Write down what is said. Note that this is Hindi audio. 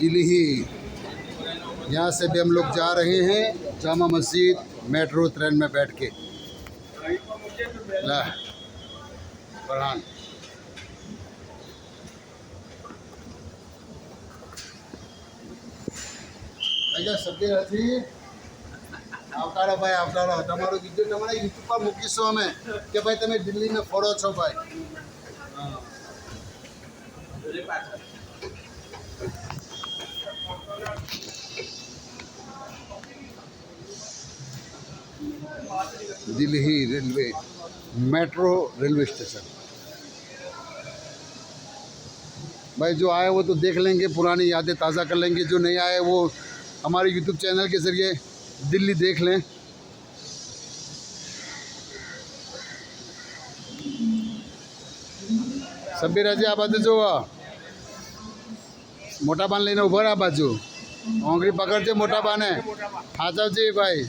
दिल्ली। यहाँ से भी हम लोग जा रहे हैं जामा मस्जिद मेट्रो ट्रेन में बैठ के। ला फरहान સભ્ય નથી આવતારો ભાઈ આવતારો તમારો વિડીયો તમારા યુટ્યુબ પર મૂકીશું અમે કે ભાઈ તમે દિલ્હીમાં ફરો છો ભાઈ। Delhi railway metro railway station भाई, जो आए वो तो देख लेंगे, पुरानी यादें ताज़ा कर लेंगे। जो नहीं आए वो हमारे यूट्यूब चैनल के ज़रिए दिल्ली देख लें। સભ્યરાજી આ બાજુ જોવો, મોટા બાન લઈને ઉભો આ બાજુ, ઓંગળી પકડજે મોટા બાને, હાચવજે ભાઈ।